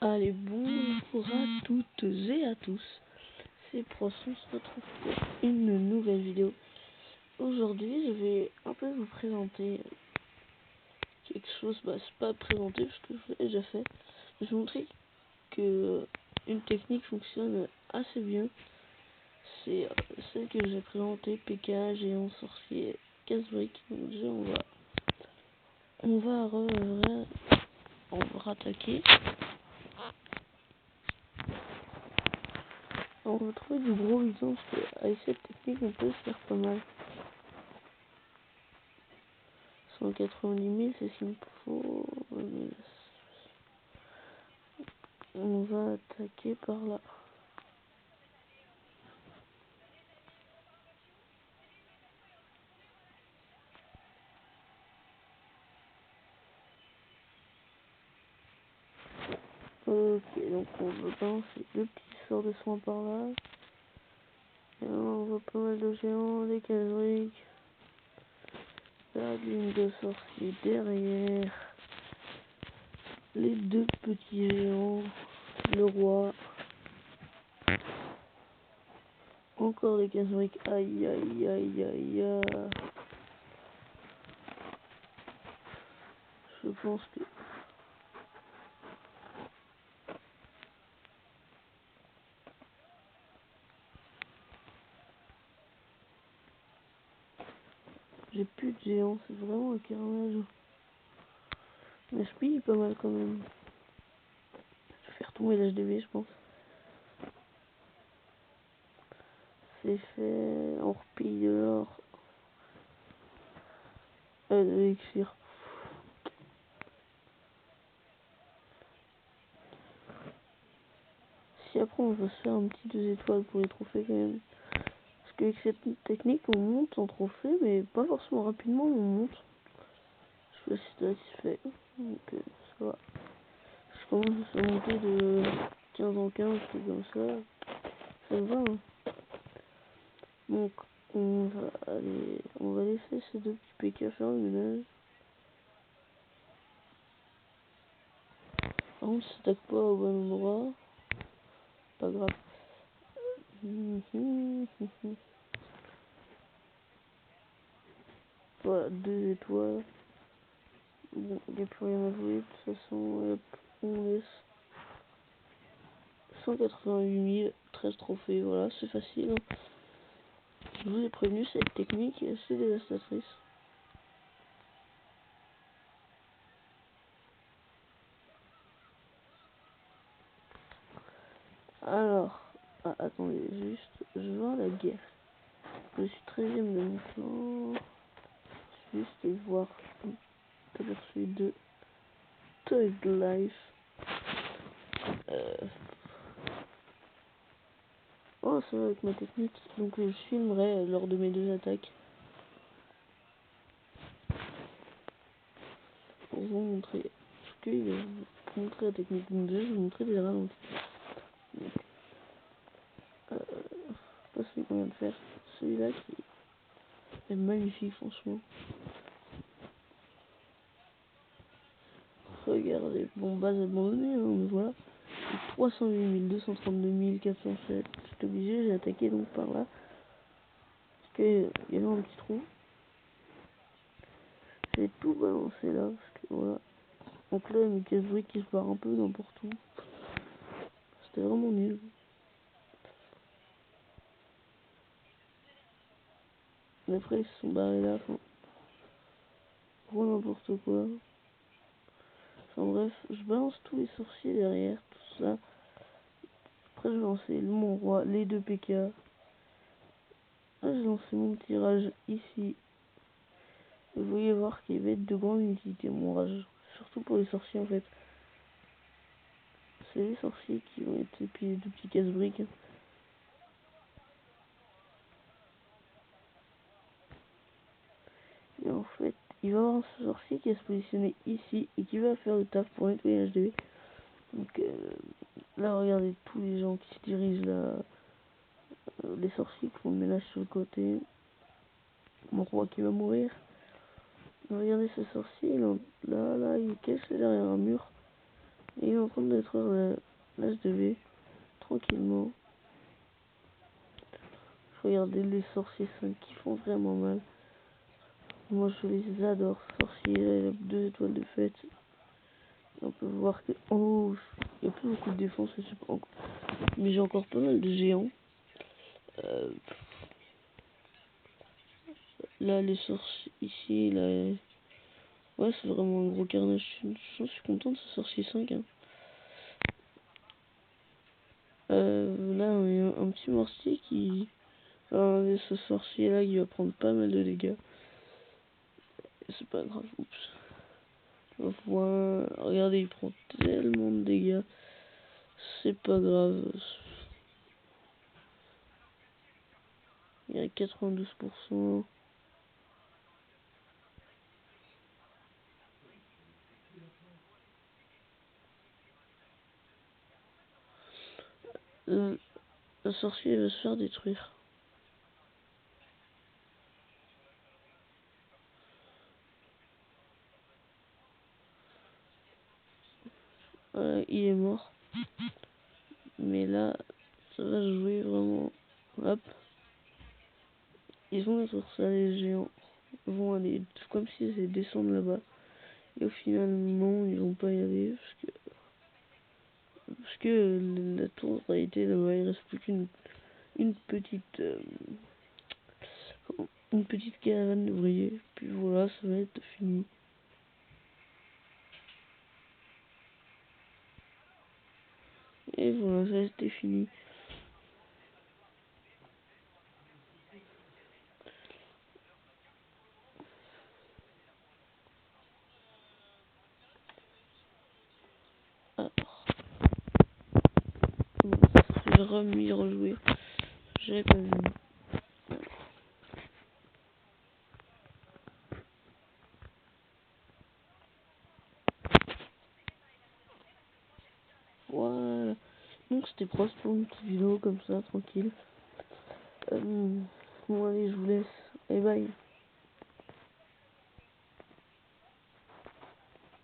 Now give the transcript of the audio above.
Allez, bonjour à toutes et à tous, c'est Pross, on se retrouve pour une nouvelle vidéo. Aujourd'hui, je vais un peu vous présenter quelque chose, c'est pas présenter parce que je l'ai déjà fait. Je vais vous montrer que une technique fonctionne assez bien. C'est celle que j'ai présentée, PK, géant, sorcier, casse-brique. Donc déjà, on va rattaquer. On va trouver du gros bidon parce qu'avec cette technique on peut se faire pas mal. 190 000 c'est ce qu'il me faut. On va attaquer par là. Ok, donc on va balancer deux petits sorts de soins par là. Et là, on voit pas mal de géants, des casse-briques. La ligne de sorciers derrière. Les deux petits géants. Le roi. Encore des casse-briques. Aïe aïe aïe aïe aïe. Je pense que j'ai plus de géants, c'est vraiment un carnage. Mais je pille pas mal quand même. Je vais faire tomber l'HDV, je pense. C'est fait. On repille de l'or. De l'élixir. Si après on veut se faire un petit 2 étoiles pour les trophées quand même. Parce qu'avec cette technique on monte en trophée, mais pas forcément rapidement, on monte. Je suis assez satisfait. Donc ça va. Je commence à monter de 15 en 15, tout comme ça. Ça me va, hein. Donc on va laisser ces deux petits PK faire le ménage. Par contre, ça s'attaque pas au bon endroit. Pas grave. Voilà, 2 étoiles. Bon, il n'y a plus rien à jouer. De toute façon, hop, on laisse 188 000, 13 trophées. Voilà, c'est facile, hein. Je vous ai prévenu, cette technique est assez dévastatrice. Alors, attendez, juste, je vais voir la guerre. Je suis 13ème de mon clan. Juste voir aperçu de Thug Life. Oh, ça va avec ma technique. Donc, je filmerai lors de mes deux attaques. Pour vous montrer. Parce que pour montrer la technique. Donc, déjà, je vais vous montrer des ralentis. Donc, pas celui qu'on vient de faire. Celui-là qui est magnifique, franchement. Regardez, bon, base abandonnée, hein, mais voilà. 308 000, 232 407. J'étais obligé, j'ai attaqué donc par là. Parce qu'il y avait un petit trou. J'ai tout balancé là, parce que voilà. Donc là, mes casse-briques qui se barrent un peu n'importe où. C'était vraiment nul. Mais après, ils se sont barrés là, enfin, pour n'importe quoi. Enfin bref, je balance tous les sorciers derrière, tout ça. Après, je vais lancer mon roi, les deux PK. Là, j'ai lancé mon tirage ici. Vous voyez voir qu'il va être de grande utilité mon rage. Surtout pour les sorciers en fait. C'est les sorciers qui vont être puis les deux petits casse-briques. Et en fait, il va y avoir un sorcier qui va se positionner ici et qui va faire le taf pour nettoyer l'HDV. Donc là, regardez tous les gens qui se dirigent là. Les sorciers qui font le ménage sur le côté. Mon roi qui va mourir. Regardez ce sorcier, là, il est caché derrière un mur. Et il est en train de détruire la SDV tranquillement. Regardez les sorciers 5 qui font vraiment mal. Moi je les adore, sorciers, 2 étoiles de fête. Et on peut voir que en haut, il n'y a plus beaucoup de défense, mais j'ai encore pas mal de géants. Là les sorciers ici, là, ouais c'est vraiment un gros carnage. Je suis content de ce sorcier 5. Hein. Là on a un petit mortier qui... ce sorcier là qui va prendre pas mal de dégâts. C'est pas grave, oups. Voilà, regardez, il prend tellement de dégâts. C'est pas grave. Il y a 92%. Le sorcier va se faire détruire. Il est mort. Mais là, ça va jouer vraiment. Hop. Ils vont être ça, les géants. Ils vont aller comme s'ils allaient descendre là-bas. Et au final, non, ils vont pas y aller. Parce que la tour a été là-bas. Il reste plus une petite. Une petite caravane d'ouvriers. Puis voilà, ça va être fini. Et voilà, ça c'était fini. Alors, bon, j'ai remis, rejoué. J'avais pas vu. Voilà. Donc c'était proche pour une petite vidéo comme ça, tranquille. Bon allez, je vous laisse. Et bye.